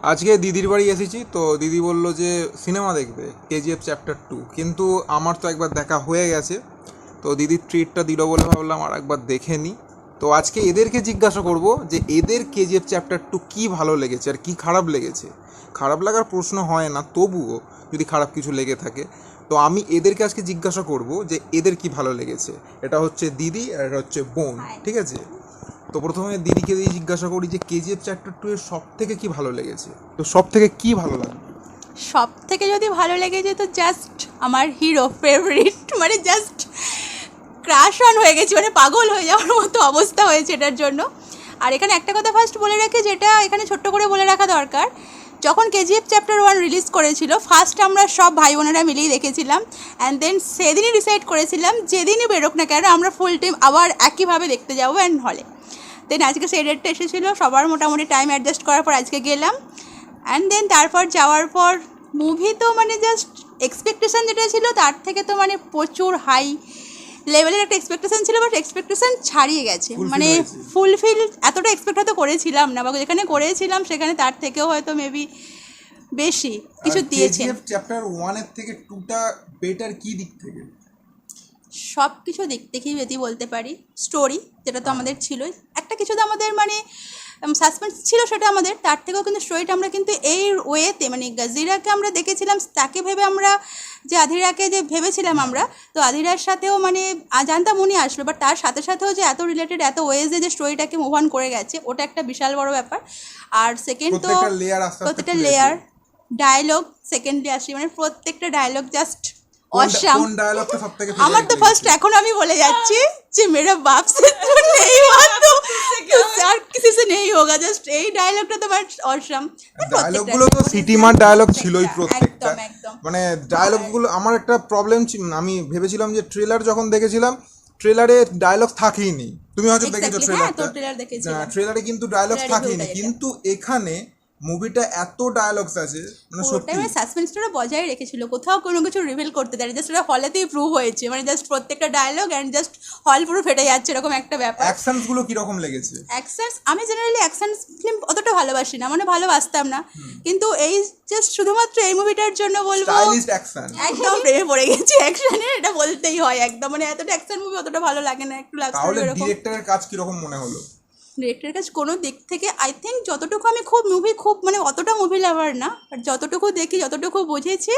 আজকে দিদির বাড়ি এসেছি, তো দিদি বলল যে সিনেমা দেখবে কেজিএফ চ্যাপ্টার 2, কিন্তু আমার তো একবার দেখা হয়ে গেছে। তো দিদির ট্রিটটা দিল বলে ভাবলাম আর একবার দেখে নিই। তো আজকে এদেরকে জিজ্ঞাসা করব যে এদের কেজিএফ চ্যাপ্টার 2 কী ভালো লেগেছে আর কী খারাপ লেগেছে। খারাপ লাগার প্রশ্ন হয় না, তবুও যদি খারাপ কিছু লেগে থাকে তো আমি এদেরকে আজকে জিজ্ঞাসা করব যে এদের কি ভালো লেগেছে। এটা হচ্ছে দিদি আর এটা হচ্ছে বোন, ঠিক আছে? তো প্রথমে দিদিকে দিয়ে জিজ্ঞাসা করি যে কেজিএফ চ্যাপ্টার 2 এর সব থেকে কী ভালো লেগেছে, তো সব থেকে কী ভালো লাগবে? সব থেকে যদি ভালো লেগেছে তো জাস্ট আমার হিরো ফেভারিট, মানে জাস্ট ক্রাশ অন হয়ে গেছি, মানে পাগল হয়ে যাওয়ার মতো অবস্থা হয়েছে এটার জন্য। আর এখানে একটা কথা ফার্স্ট বলে রাখি, যেটা এখানে ছোট্ট করে বলে রাখা দরকার, যখন কেজিএফ চ্যাপ্টার 1 রিলিজ করেছিল ফার্স্ট আমরা সব ভাই বোনেরা মিলেই দেখেছিলাম, অ্যান্ড দেন সেদিনই ডিসাইড করেছিলাম যেদিনই বেরোক না কেন আমরা ফুল টিম আবার একইভাবে দেখতে যাবো অ্যান্ড হলে। দেন আজকে সেই ডেটটা এসেছিলো, সবার মোটামুটি টাইম অ্যাডজাস্ট করার পর আজকে গেলাম। অ্যান্ড দেন তারপর যাওয়ার পর মুভি তো মানে জাস্ট এক্সপেকটেশান যেটা ছিল তার থেকে তো মানে প্রচুর হাই লেভেলের একটা এক্সপেকটেশান ছিল, বাট এক্সপেকটেশান ছাড়িয়ে গেছে, মানে ফুলফিল এতটা এক্সপেক্ট হয়তো করেছিলাম না, বা যেখানে করেছিলাম সেখানে তার থেকেও হয়তো মেবি বেশি কিছু দিয়েছেন। চ্যাপ্টার 1 এর থেকে 2টা বেটার কি দিক থেকে? সব কিছু দিক থেকেই বেশি বলতে পারি। স্টোরি যেটা তো আমাদের ছিলই, একটা কিছু তো আমাদের মানে সাসপেন্স ছিল সেটা আমাদের, তার থেকেও কিন্তু স্টোরিটা আমরা কিন্তু এই ওয়েতে মানে গাজিরাকে আমরা দেখেছিলাম, তাকে ভেবে আমরা যে আধিরাকে যে ভেবেছিলাম আমরা, তো আধিরার সাথেও মানে জানতাম উনি আসবে, বাট তার সাথে সাথেও যে এত রিলেটেড এত ওয়েজে যে স্টোরিটাকে মুভ অন করে গেছে ওটা একটা বিশাল বড় ব্যাপার। আর সেকেন্ড তো প্রত্যেকটা লেয়ার ডায়লগ সেকেন্ডলি আসি, মানে প্রত্যেকটা ডায়লগ জাস্ট অসাম। আমার তো ফার্স্ট এখন আমি বলে যাচ্ছি যে মেরা বাপ সে তো নেই हुआ तो আর किसी से नहीं होगा, জাস্ট এই ডায়লগটা তো অসাম। ডায়লগগুলো তো সিটিমার ডায়লগ ছিলই প্রত্যেকটা, একদম। মানে ডায়লগগুলো আমার একটা প্রবলেম, আমি ভেবেছিলাম যে ট্রেলার যখন দেখেছিলাম ট্রেলারে ডায়লগ থাকেইনি। তুমি হয়তো দেখেছো ট্রেলারটা, ট্রেলারে কিন্তু ডায়লগ থাকেইনি, কিন্তু এখানে মুভিটা এত ডায়লগস আছে, মানে সত্যি সাসপেন্সটা বজায় রেখেছিল, কোথাও কোনো কিছু রিভিল করতে দেয়, জাস্ট এটা হলেতেই প্রুভ হয়েছে, মানে জাস্ট প্রত্যেকটা ডায়লগ অ্যান্ড জাস্ট হল পুরো ফেটে যাচ্ছে এরকম একটা ব্যাপার। অ্যাকশনস গুলো কি রকম লেগেছে? অ্যাকশনস আমি জেনারেলি অ্যাকশন ফিল্ম অতটা ভালোবাসি না, মানে ভালোবাসতাম না, কিন্তু এই জাস্ট শুধুমাত্র এই মুভিটার জন্য বলবো স্টাইলিশ অ্যাকশন, একদম প্রেমে পড়ে গেছি অ্যাকশনের, এটা বলতেই হয় একদম, মানে এতটা অ্যাকশন মুভি অতটা ভালো লাগে না, একটু লাগছে। তাহলে ডিরেক্টরের কাজ কি রকম মনে হলো? ডিরেক্টরের কাছে কোনো দিক থেকে আই থিঙ্ক যতটুকু আমি খুব মানে অতটা মুভি লাভার না, বাট যতটুকু দেখি যতটুকু বুঝেছি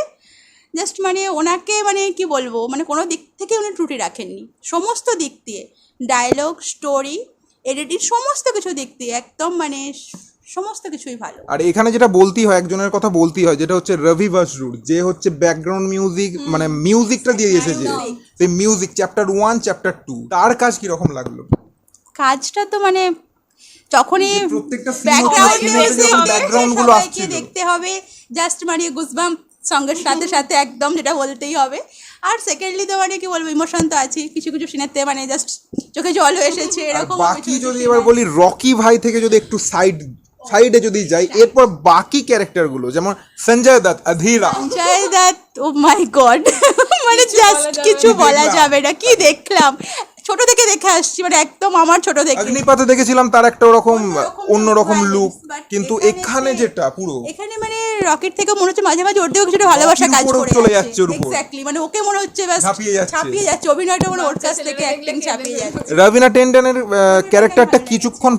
জাস্ট মানে ওনাকে মানে কি বলবো, মানে কোনো দিক থেকে উনি ত্রুটি রাখেননি, সমস্ত দিক দিয়ে ডায়লগ স্টোরি এডিটিং সমস্ত কিছু দিক দিয়ে একদম মানে সমস্ত কিছুই ভালো। আর এখানে যেটা বলতেই হয়, একজনের কথা বলতেই হয়, যেটা হচ্ছে রবি বাসরুর, যে হচ্ছে ব্যাকগ্রাউন্ড মিউজিক মানে মিউজিকটা দিয়ে এসেছে, সেই মিউজিক চ্যাপ্টার 1 চ্যাপ্টার 2 তার কাজ কি রকম লাগলো? কাজটা তো মানে যখনই ব্যাকগ্রাউন্ডগুলো আসছে দেখতে হবে জাস্ট মানে গুজবাম্প সঙ্গের সাথে সাথে একদম যেটা বলতেই হবে। আর সেকেন্ডলি তো মানে কি বলবো, ইমোশন তো আছে কিছু কিছু সিনেতে, মানে জাস্ট চোখে জল এসেছে এরকম। বাকি যদি এবার বলি রকি ভাই থেকে যদি একটু সাইডে যদি যাই, এরপর বাকি ক্যারেক্টারগুলো যেমন সঞ্জয় দত্ত, অধীরা, সঞ্জয় দত্ত, ও মাই গড, মানে জাস্ট কিছু বলা যাবে না, কি দেখলাম ছোট থেকে দেখে আসছি, মানে একদম আমার ছোট থেকে অগ্নিপাতে দেখেছিলাম তার একটা ওরকম অন্যরকম লুক, কিন্তু এখানে যেটা পুরো এখানে মানে রকেট থেকে মনে হচ্ছে মাঝে মাঝে ওর দিকেও কিছুটা ভালোবাসা কাজ করে চলে যাচ্ছে ওর উপর, এক্স্যাক্টলি, মানে ওকে মনে হচ্ছে ব্যাস ছাপিয়ে যাচ্ছে অভিনয়টা, মানে ওর কাছ থেকে অ্যাক্টিং ছাপিয়ে যাচ্ছে। রবিনা টেন্ডনের ক্যারেক্টারটা কিছুক্ষণ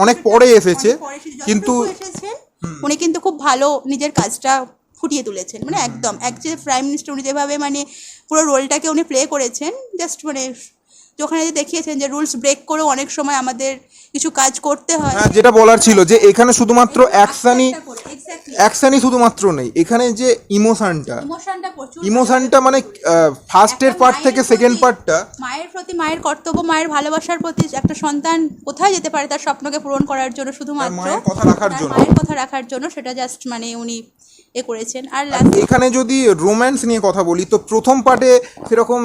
অনেক পরে এসেছে, কিন্তু উনি কিন্তু খুব ভালো নিজের কাজটা ফুটিয়ে তুলেছেন, মানে একদম যে প্রাইম মিনিস্টার উনি যেভাবে মানে পুরো রোলটাকে উনি প্লে করেছেন, জাস্ট মানে ওখানে যে দেখিয়েছেন যে রুলস ব্রেক করেও অনেক সময় আমাদের কিছু কাজ করতে হয়। হ্যাঁ, যেটা বলার ছিল যে এখানে শুধুমাত্র অ্যাকশনই শুধুমাত্র নেই, এখানে যে ইমোশনটা মানে ফার্স্টের পার্ট থেকে সেকেন্ড পার্টটা, মায়ের প্রতি মায়ের কর্তব্য, মায়ের ভালোবাসার প্রতি, একটা সন্তান কোথায় যেতে পারে তার স্বপ্নকে পূরণ করার জন্য, শুধুমাত্র মায়ের কথা রাখার জন্য সেটা জাস্ট মানে উনি করেছেন। আর এখানে যদি রোম্যান্স নিয়ে কথা বলি, তো প্রথম পার্টে সেরকম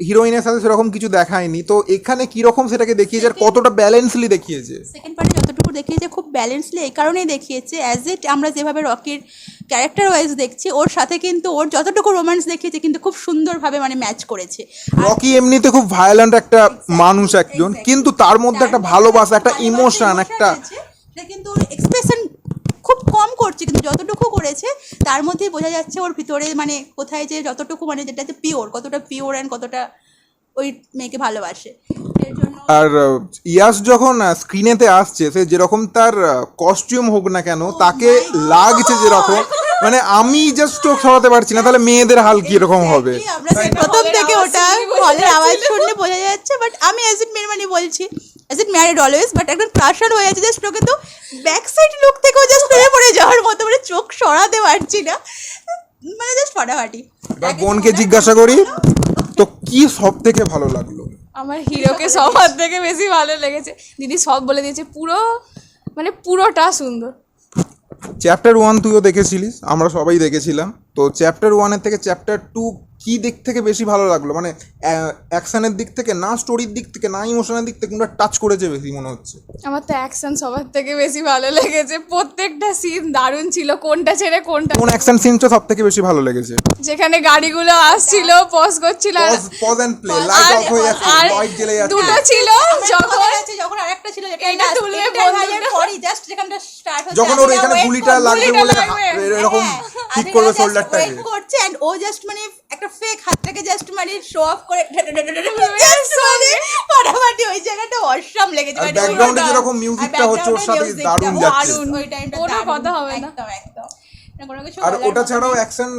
হিরোইনের সাথে সেরকম কিছু দেখায়নি, তো এখানে কিরকম সেটাকে দেখিয়েছে আর কতটা ব্যালেন্সলি দেখিয়েছে? সেকেন্ড পার্টে যতটুকু দেখিয়েছে খুব ব্যালেন্সলি এই কারণেই দেখিয়েছে, অ্যাজ ইট আমরা যেভাবে রকির ক্যারেক্টার ওয়াইজ দেখছি ওর সাথে কিন্তু ওর যতটুকু রোম্যান্স দেখিয়েছে কিন্তু খুব সুন্দরভাবে মানে ম্যাচ করেছে। রকি এমনিতে খুব ভায়োলেন্ট একটা মানুষ একজন, কিন্তু তার মধ্যে একটা ভালোবাসা, একটা ইমোশন, একটা কিন্তু এক্সপ্রেশন খুব কম করছে, কিন্তু যতটুকু করেছে তার মধ্যেই বোঝা যাচ্ছে ওর ভিতরে মানে কোথায় যে যতটুকু মানে যেটাতে পিওর, কতটা পিওর অ্যান্ড কতটা ওই মেয়েকে ভালোবাসে। এর জন্য আর ইয়াস যখন স্ক্রিনেতে আসছে, সে যেরকম তার কস্টিউম হোক না কেন, তাকে লাগছে যেরকম, মানে আমি জাস্ট চোখ সরাতে পারছি না, তাহলে মেয়েদের হাল কি রকম হবে? Exactly, আমরা সেই প্রথম থেকে ওটা হলের আওয়াজ শুনলে বোঝা যাচ্ছে। বাট আমি অ্যাজ ইট মেয়ে মানে বলছি, as it married always, but একদম প্রাশন হয়ে আছে জাস্ট ওকে তো ব্যাক সাইড লুক থেকেও জাস্ট প্রেমে পড়ে যাওয়ার মতো, মানে চোখ সরাতে পারছি না, মানে জাস্ট ফাটাফাটি। এবার বোনকে জিজ্ঞাসা করি, তো কি সব থেকে ভালো লাগলো? আমার হিরোকে সবার থেকে বেশি ভালো লেগেছে। দিদি সব বলে দিয়েছে, পুরো মানে পুরোটা সুন্দর। চ্যাপ্টার 1 তুইও দেখেছিলিস, আমরা সবাই দেখেছিলাম, তো চ্যাপ্টার 1-এর থেকে চ্যাপ্টার 2 কি দিক থেকে বেশি ভালো লাগলো? মানে অ্যাকশনের দিক থেকে না, স্টোরির দিক থেকে না, ইমোশনের দিক থেকে, কোনটা টাচ করেছে বেশি মনে হচ্ছে? আমার তো অ্যাকশন সবার থেকে বেশি ভালো লেগেছে, প্রত্যেকটা সিন দারুণ ছিল, কোনটা ছেড়ে কোনটা। কোন অ্যাকশন সিনটা সব থেকে বেশি ভালো লেগেছে? যেখানে গাড়িগুলো আসছিল, পজ করছিল, pause and play, light off হয়ে যাচ্ছে, আর লাইট জ্বলে যাচ্ছে। দুটো ছিল যখন আরেকটা ছিল যেটা এটা তুলে বন্ধুটা- পরই জাস্ট যেখানটা স্টার্ট হচ্ছে, যখন ওর এখানে গুলিটা লাগবে বলে লাগবে। এরকম ঠিক করবে শোল্ডারটাকে, করছে এন্ড ও জাস্ট মানে একটা ফেক হাতটাকে জাস্ট মানে শো অফ করে ফাটাফাটি ওই জায়গাটা অসাম লেগেছে। আর ব্যাকগ্রাউন্ডে যেরকম মিউজিকটা হচ্ছে ওর সাথে দারুণ যাচ্ছে। ওই টাইমটা কোনো কথা হবে না। একদম একদম কোনো কিছু আর বলার ওটা মতো ছাড়াও নেই। অ্যাকশন,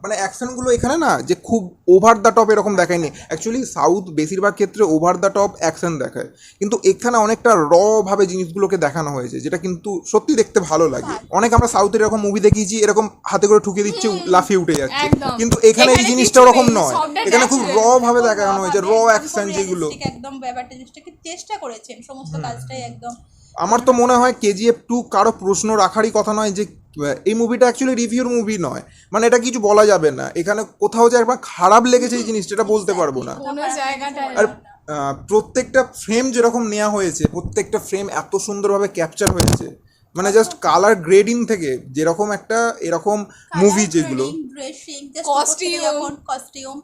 মানে অ্যাকশনগুলো এখানে না যে খুব ওভার দ্য টপ এরকম দেখায়নি। অ্যাকচুয়ালি সাউথ বেশিরভাগ ক্ষেত্রে ওভার দ্য টপ অ্যাকশন দেখায়, কিন্তু এখানে অনেকটা র ভাবে জিনিসগুলোকে দেখানো হয়েছে, যেটা কিন্তু সত্যি দেখতে ভালো লাগে। অনেক আমরা সাউথের এরকম মুভি দেখিয়েছি, এরকম হাতে করে ঠুকে দিচ্ছে, লাফিয়ে উঠে যাচ্ছে, একদম। কিন্তু এখানে এই এখানে জিনিসটা কিছু ওরকম নেই, নয়। সবটা এখানে খুব র natural। ভাবে দেখানো হয়েছে, র একদম অ্যাকশন খুব যেগুলো। realistic, একদম ব্যাপারটা জিনিসটাকে চেষ্টা করেছেন সমস্ত কাজটাই একদম। আমার তো মনে হয় কেজিএফ 2 কারো প্রশ্ন রাখারই কথা নয় যে এই মুভিটা অ্যাকচুয়ালি রিভিউর মুভি নয়, মানে এটা কিছু বলা যাবে না। এখানে কোথাও যে একবার খারাপ লেগেছে এই জিনিসটা, এটা বলতে পারবো না। কোনো জায়গাটায় আর প্রত্যেকটা ফ্রেম যেরকম নেওয়া হয়েছে, প্রত্যেকটা ফ্রেম এত সুন্দরভাবে ক্যাপচার হয়েছে, মানে জাস্ট কালার গ্রেডিং থেকে যেরকম একটা এরকম মুভি যেগুলো, dressing Costume। Costume,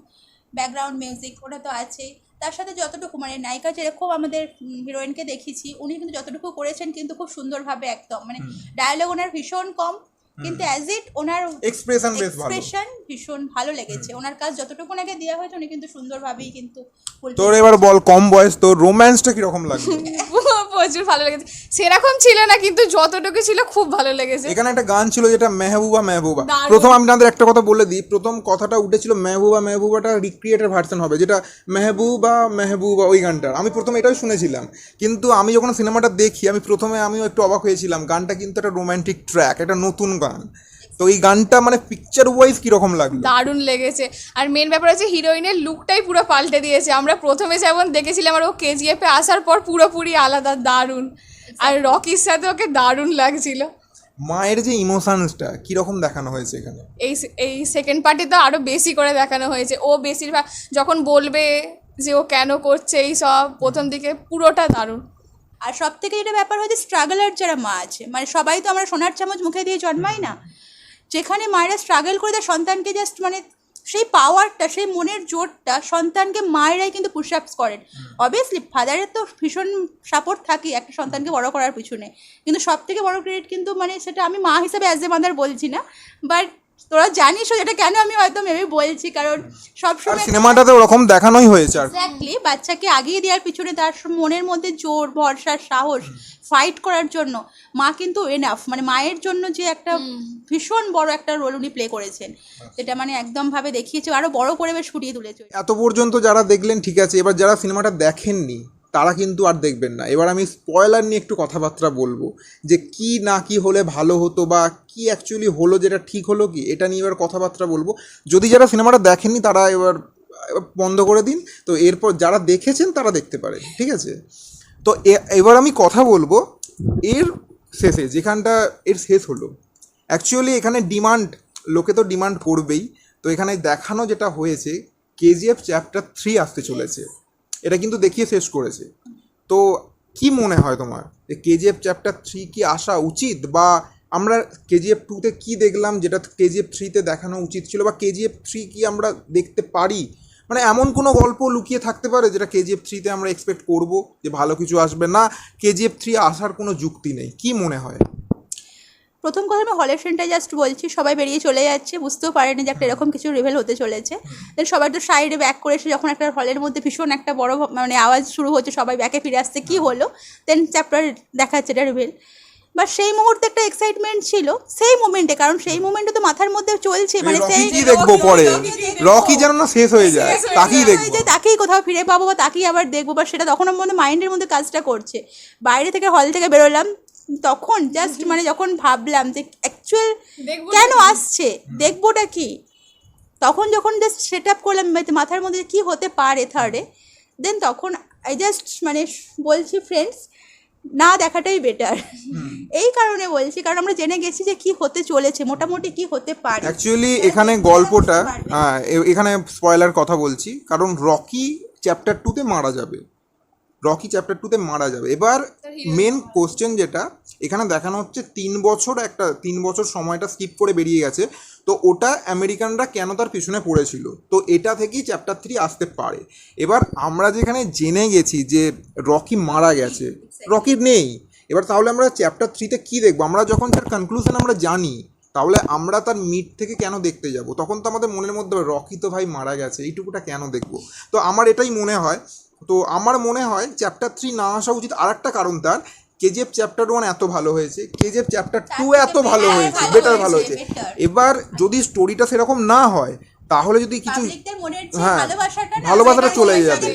background music ওটা তো আছেই, তার সাথে যতটুকু মানে নায়িকা যেরকম আমাদের হিরোইনকে দেখেছি, উনি কিন্তু যতটুকু করেছেন কিন্তু খুব সুন্দরভাবে একদম, মানে ডায়লগ ওনার ভীষণ কম, কিন্তু অ্যাজ ইট ওনার এক্সপ্রেশন বেশ ভালো। এক্সপ্রেশন ভীষণ ভালো লেগেছে। ওনার কাজ যতটুকু ওনাকে দেওয়া হয়েছে উনি কিন্তু সুন্দরভাবেই কিন্তু fulfill তোর এবার বল, কম বয়স, তোর রোম্যান্সটা কিরকম লাগলো? প্রচুর ভালো লেগেছে। সেরকম ছিল না, কিন্তু যতটুকু ছিল খুব ভালো লেগেছে। এখানে একটা গান ছিল যেটা মেহবুবা মেহবুবা, দারুণ। প্রথম আমি আপনাদের একটা কথা বলে দিই, প্রথম কথাটা উঠেছিল মেহবুবা মেহবুবাটা রিক্রিয়েটের ভার্সন হবে, যেটা মেহবুবা মেহবুবা ওই গানটা আমি প্রথমে এটাই শুনেছিলাম, কিন্তু আমি যখন সিনেমাটা দেখি আমি প্রথমে আমিও একটু অবাক হয়েছিলাম। গানটা কিন্তু একটা রোমান্টিক ট্র্যাক, একটা নতুন গান, তো এই গানটা মানে পিকচার ওয়াইজ কিরকম লাগলো? দারুণ লেগেছে। আর মেন ব্যাপার হচ্ছে হিরোইনের লুকটাই পুরো পাল্টে দিয়েছে। আমরা প্রথমে যেমন দেখেছিলাম, আর ও কেজিএফে আসার পর পুরোপুরি আলাদা, দারুণ। আর রকির সাথে ওকে দারুণ লাগছিল। মায়ের যে ইমোশনসটা কিরকম দেখানো হয়েছে এখানে? এই সেকেন্ড পার্টে তো আরও বেশি করে দেখানো হয়েছে। ও বেশিরভাগ যখন বলবে যে ও কেন করছে এই সব, প্রথম দিকে পুরোটা দারুণ। আর সব থেকে যেটা ব্যাপার হচ্ছে স্ট্রাগলার যারা মা আছে, মানে সবাই তো আমরা সোনার চামচ মুখে দিয়ে জন্মাই না, যেখানে মায়েরা স্ট্রাগল করে তার সন্তানকে জাস্ট মানে সেই পাওয়ারটা, সেই মনের জোরটা সন্তানকে মায়েরাই কিন্তু পুশ আপস করেন। অবভিয়াসলি ফাদারের তো ভীষণ সাপোর্ট থাকে একটা সন্তানকে বড় করার পিছনে, কিন্তু সব থেকে বড় ক্রেডিট কিন্তু মানে সেটা আমি মা হিসাবে অ্যাজ এ মাদার বলছি না, বাট তোরা জানিসও এটা কেন আমি হয়তো মেবি বলছি, কারণ আর সবসময় সিনেমাটাতে ওরকম দেখানোই হয়েছে। আর এক্স্যাক্টলি বাচ্চাকে আগিয়ে দেওয়ার পিছনে তার মনের মধ্যে জোর, ভরসা, সাহস, ফাইট করার জন্য মা কিন্তু এনাফ, মানে মায়ের জন্য যে একটা ভীষণ বড় একটা রোল উনি প্লে করেছেন, যেটা মানে একদম ভাবে দেখিয়েছে, আরো বড় করে বেশ ফুটিয়ে তুলেছে। এত পর্যন্ত যারা দেখলেন ঠিক আছে, এবার যারা সিনেমাটা দেখেননি তারা কিন্তু আর দেখবেন না। এবার আমি স্পয়লার নিয়ে একটু কথাবার্তা বলবো, যে কি না কি হলে ভালো হতো, বা কি অ্যাকচুয়ালি হলো, যেটা ঠিক হলো কি, এটা নিয়ে এবার কথাবার্তা বলবো। যদি যারা সিনেমাটা দেখেননি তারা এবার বন্ধ করে দিন, তো এরপর যারা দেখেছেন তারা দেখতে পারেন, ঠিক আছে? তো এবার আমি কথা বলবো এর শেষে, যেখানটা এর শেষ হলো। অ্যাকচুয়ালি এখানে ডিমান্ড, লোকে তো ডিমান্ড করবেই, তো এখানে দেখানো যেটা হয়েছে, কেজিএফ চ্যাপ্টার 3 আসতে চলেছে, এটা কিন্তু দেখিয়ে শেষ করেছে। তো কি মনে হয় তোমার, যে কেজিএফ চ্যাপ্টার 3 কি আসা উচিত, বা আমরা কেজিএফ 2-তে কী দেখলাম যেটা কেজিএফ 3-তে দেখানো উচিত ছিল, বা কেজিএফ 3 কি আমরা দেখতে পারি? মানে এমন কোনো গল্প লুকিয়ে থাকতে পারে যেটা কেজিএফ 3-তে আমরা এক্সপেক্ট করব যে ভালো কিছু আসবে, না কেজিএফ 3 আসার কোনো যুক্তি নেই? কি মনে হয়? প্রথম কথা আমি হলের সিনটা জাস্ট বলছি, সবাই বেরিয়ে চলে যাচ্ছে, বুঝতেও পারেনি যে একটা এরকম কিছু রিভেল হতে চলেছে। দেন সবাই তো সাইডে ব্যাক করে এসে যখন একটা হলের মধ্যে ভীষণ একটা বড় মানে আওয়াজ শুরু হচ্ছে, সবাই ব্যাকে ফিরে আসছে কী হলো, দেন চ্যাপ্টার দেখাচ্ছে এটা রিভেল। বা সেই মুহূর্তে একটা এক্সাইটমেন্ট ছিল সেই মোমেন্টে, কারণ সেই মোমেন্টে তো মাথার মধ্যে চলছে মানে রকি সেই কি দেখবো পরে, রকি যেন না শেষ হয়ে যায় তাকেই দেখবো। যে তাকেই কোথাও ফিরে পাবো বা তাকেই আবার দেখবো, বা সেটা তখন আমার মধ্যে মাইন্ডের মধ্যে কাজটা করছে। বাইরে থেকে হল থেকে বেরোলাম তখন জাস্ট মানে যখন ভাবলাম যে অ্যাকচুয়াল কেন আসছে, দেখবোটা কি, তখন যখন জাস্ট সেট আপ করলাম মাথার মধ্যে কী হতে পারে থার্ডে, দেন তখন আই জাস্ট মানে বলছি ফ্রেন্ডস না দেখাটাই বেটার। এই কারণে বলছি কারণ আমরা জেনে গেছি যে কি হতে চলেছে, মোটামুটি কি হতে পারে। অ্যাকচুয়ালি এখানে গল্পটা এখানে স্পয়লার কথা বলছি, কারণ রকি চ্যাপ্টার 2-তে মারা যাবে, রকি চ্যাপ্টার 2-তে মারা যাবে। এবার মেন কোশ্চেন যেটা এখানে দেখানো হচ্ছে 3 বছর সময়টা স্কিপ করে বেরিয়ে গেছে, তো ওটা আমেরিকানরা কেন তার পিছনে পড়েছিল, তো এটা থেকেই চ্যাপ্টার 3 আসতে পারে। এবার আমরা যেখানে জেনে গেছি যে রকি মারা গেছে, রকি নেই, এবার তাহলে আমরা চ্যাপ্টার 3-তে কী দেখবো? আমরা যখন তার কনক্লুশন আমরা জানি, তাহলে আমরা তার মিড থেকে কেন দেখতে যাব? তখন তো আমাদের মনের মধ্যে রকি তো ভাই মারা গেছে, এইটুকুটা কেন দেখবো? তো আমার এটাই মনে হয়। তো আমার মনে হয় চ্যাপ্টার 3 না আসা উচিত। আর একটা কারণ তার, কেজিএফ চ্যাপ্টার 1 এত ভালো হয়েছে, কেজিএফ চ্যাপ্টার 2 এত ভালো হয়েছে, বেটার ভালো হয়েছে। এবার যদি স্টোরিটা সেরকম না হয়, তাহলে যদি কিছু পাবলিকদের মনের যে হ্যাঁ, ভালোবাসাটা চলে যাবে।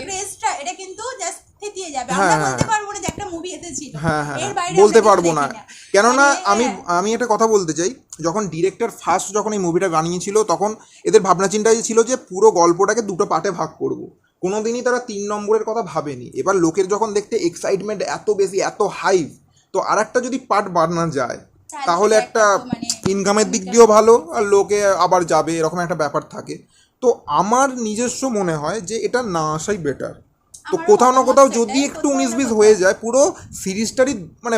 এটা কিন্তু জাস্ট থেতিয়ে যাবে। হ্যাঁ, আমরা বলতে হ্যাঁ। পারবো না যে একটা মুভি এতে ছিল, হ্যাঁ হ্যাঁ এর বাইরে বলতে আমরা কিছু পারবো না, দেখি কেননা মানে, আমি একটা কথা বলতে চাই, যখন ডিরেক্টর ফার্স্ট যখন এই মুভিটা বানিয়েছিল তখন এদের ভাবনা চিন্তাই ছিল যে পুরো গল্পটাকে দুটো পার্টে ভাগ করব, কোনোদিনই তারা 3 নম্বরের কথা ভাবেনি। এবার লোকের যখন দেখতে এক্সাইটমেন্ট এত বেশি, এত হাইভ, তো আর একটা যদি পার্ট বানানো যায় তাহলে একটা ইনকামের দিক দিয়েও ভালো, আর লোকে আবার যাবে, এরকম একটা ব্যাপার থাকে। তো আমার নিজস্ব মনে হয় যে এটা না আসাই বেটার। তো কোথাও না কোথাও যদি একটু 19-20 হয়ে যায়, পুরো সিরিজটারই মানে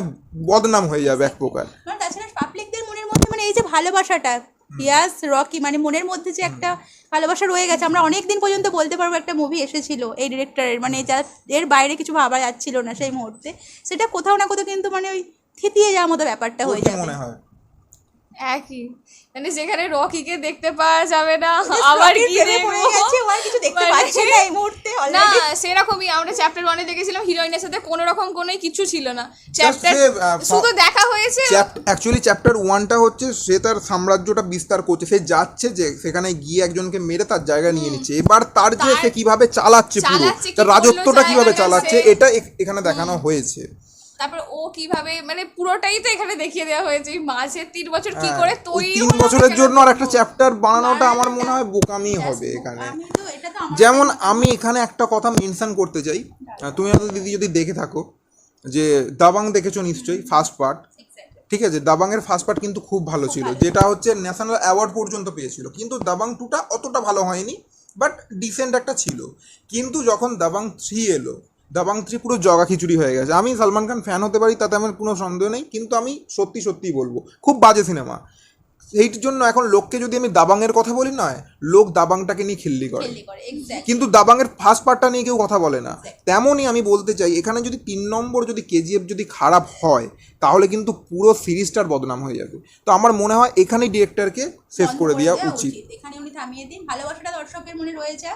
বদনাম হয়ে যাবে এক প্রকার। মানে তাছাড়া পাবলিকদের মনের মধ্যে মানে এই যে ভালোবাসাটা পিয়াস রকি মানে মনের মধ্যে যে একটা ভালোবাসা রয়ে গেছে, আমরা অনেক দিন পর্যন্ত বলতে পারবো একটা মুভি এসেছিল এই ডিরেক্টরের, মানে যা এর বাইরে কিছু ভাবা যাচ্ছিল না সেই মুহূর্তে, সেটা কোথাও না কোথাও কিন্তু মানে ওই থিতিয়ে যাওয়ার মতো ব্যাপারটা হয়ে যাবে। মনে হয় একই, মানে যেখানে রকিকে দেখতে পাওয়া যাবে না, আবার কি দেখবো? কিছু দেখতে পাচ্ছি না এই মুহূর্তে না সেরকমই আমরা চ্যাপ্টার 1-এ দেখেছিলাম হিরোইনের সাথে কোনো রকম কোনো কিছু ছিল না, চ্যাপ্টার শুধু দেখা হয়েছে। অ্যাকচুয়ালি চ্যাপ্টার 1টা হচ্ছে সে তার সাম্রাজ্যটা বিস্তার করছে, সে যাচ্ছে যে সেখানে গিয়ে একজনকে মেরে তার জায়গা নিয়ে নিচ্ছে, এবার তার যে সে কিভাবে চালাচ্ছে পুরো তার রাজত্বটা কিভাবে চালাচ্ছে এটা এখানে দেখানো হয়েছে। তারপর ও কিভাবে মানে পুরোটাই তো এখানে দেখিয়ে দেওয়া হয়েছে, এই মাঝে 3 বছর কি করে তৈরি 3 বছরের জন্য আর একটা চ্যাপ্টার বানানোটা আমার মনে হয় বোকামি হবে এখানে। যেমন আমি এখানে একটা কথা মেনশন করতে চাই, তুমি হয়তো দিদি যদি দেখে থাকো যে দাবাং দেখেছো নিশ্চয়ই ফার্স্ট পার্ট, ঠিক আছে? দাবাংয়ের ফার্স্ট পার্ট কিন্তু খুব ভালো ছিল, যেটা হচ্ছে ন্যাশনাল অ্যাওয়ার্ড পর্যন্ত পেয়েছিল, কিন্তু দাবাং 2টা অতটা ভালো হয়নি, বাট ডিসেন্ট একটা ছিল। কিন্তু যখন দাবাং 3 এলো, দাবাং 3 পুরো জগা খিচুড়ি হয়ে গেছে। আমি সালমান খান ফ্যান হতে পারি, তাতে আমার কোনো সন্দেহ নেই, কিন্তু আমি সত্যিই বলবো খুব বাজে সিনেমা। এইর জন্য এখন লোককে যদি আমি দাবাংয়ের কথা বলি, নয় লোক দাবাংটাকে নিয়ে খিল্লি করে, কিন্তু দাবাংয়ের ফার্স্ট পার্টটা নিয়ে কেউ কথা বলে না। তেমনই আমি বলতে চাই এখানে যদি 3 নম্বর যদি কেজিএফ যদি খারাপ হয়, তাহলে কিন্তু পুরো সিরিজটার বদনাম হয়ে যাবে। তো আমার মনে হয় এখানেই ডিরেক্টরকে শেষ করে দেওয়া উচিত। এখানে উনি থামিয়ে দিন, ভালোবাসাটা দর্শকের মনে রয়েছে,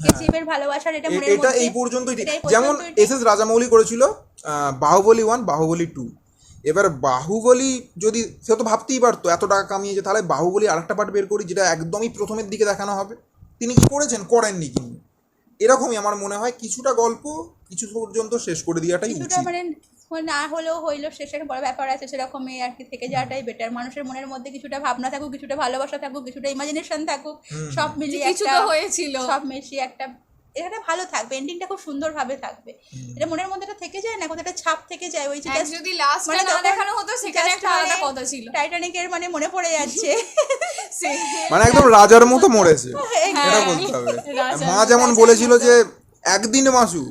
কেজিএফের ভালোবাসার এটা মনের এটা মধ্যে এই পর্যন্তই। যেমন এসএস রাজামৌলি করেছিল বাহুবলী 1 বাহুবলী 2, এবার বাহুবলী যদি সে তো ভাবতেই পারতো এত টাকা কামিয়েছে, তাহলে বাহুবলী আরেকটা পার্ট বের করি যেটা একদমই প্রথমের দিকে দেখানো হবে। তিনি কি করেছেন? করেননি। কিন্তু এরকমই আমার মনে হয় কিছুটা গল্প কিছু পর্যন্ত শেষ করে দেওয়াটাই উচিত। মানে না হলেও হইলো, শেষের বড় ব্যাপার আছে সেরকমই আর কি থেকে যাওয়াটাই বেটার। মানুষের মনের মধ্যে কিছুটা ভাবনা থাকুক, কিছুটা ভালোবাসা থাকুক, কিছুটা ইমাজিনেশন থাকুক, সব মিলিয়ে কিছু তো হয়েছিল, সব মিশিয়ে একটা এটা ভালো থাকবে, এন্ডিংটা খুব সুন্দরভাবে থাকবে। এটা মনের মধ্যে একটা থেকে যায় না, কোথাও একটা ছাপ থেকে যায়। ওই যে যদি লাস্টটা না দেখানো হতো সেখানে একটা আলাদা কথা ছিল। টাইটানিকের মানে মনে পড়ে যাচ্ছে, মানে একদম রাজার মতো মরেছে এটা বলতে হবে। মা যেমন বলেছিল যে একদিন বাঁচু,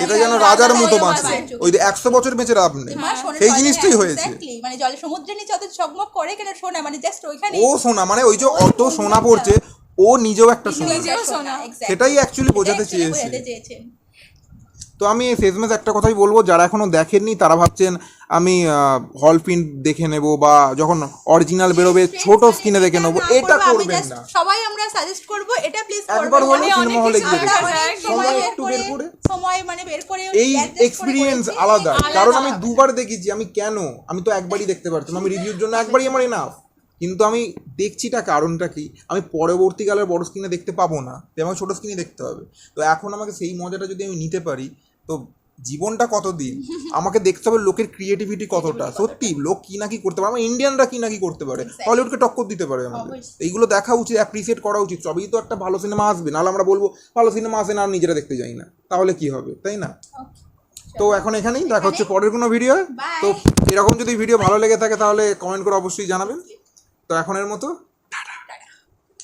এটা যেন রাজার মতো বাঁচে, ওই 100 বছর বেঁচে লাভ নেই, সেই জিনিসটাই হয়েছে। মানে জলে সমুদ্রের নিচে অত ঝকমক করে কেন সোনা, মানে জাস্ট ওইখানে ও সোনা, মানে ওই যে অত সোনা পড়ছে, ও নিজেও একটা সোনা, সেটাই অ্যাকচুয়ালি বোঝাতে চেয়েছে। তো আমি শেষমেশ একটা কথাই বলবো, যারা এখনো দেখেননি তারা ভাবছেন আমি হল প্রিন্ট দেখে নেব বা যখন অরিজিনাল বেরোবে ছোট স্ক্রিনে দেখে নেবো, এটা করবেন না। সবাই আমরা সাজেস্ট করব এটা প্লিজ একবার হলে অনেক সিনেমা হলে গিয়ে কিছু দেখুন। আছে, সময় একটু বের করে সময় মানে বের করে এই এক্সপিরিয়েন্স আলাদা, কারণ আমি দুবার দেখেছি। আমি তো একবারই দেখতে পারতাম, আমি রিভিউর জন্য একবারই আমার এনাফ। কিন্তু আমি দেখছিটা কারণটা কি, আমি পরবর্তীকালের বড় স্ক্রিনে দেখতে পাবো না, তো আমাকে ছোটো স্ক্রিনে দেখতে হবে। তো এখন আমাকে সেই মজাটা যদি আমি নিতে পারি, তো জীবনটা কতদিন, আমাকে দেখতে হবে লোকের ক্রিয়েটিভিটি কতটা, সত্যি লোক কি না কি করতে পারে, আমার ইন্ডিয়ানরা কি না কি করতে পারে, হলিউডকে টক্কর দিতে পারে আমাদের। এইগুলো দেখা উচিত, অ্যাপ্রিসিয়েট করা উচিত, তবেই তো একটা ভালো সিনেমা আসবে। নাহলে আমরা বলবো ভালো সিনেমা আসে না, আর নিজেরা দেখতে যাই না, তাহলে কি হবে, তাই না? তো এখন এখানেই দেখা হচ্ছে পরের কোনো ভিডিও। তো এরকম যদি ভিডিও ভালো লেগে থাকে তাহলে কমেন্ট করে অবশ্যই জানাবেন। তো এখনের মতো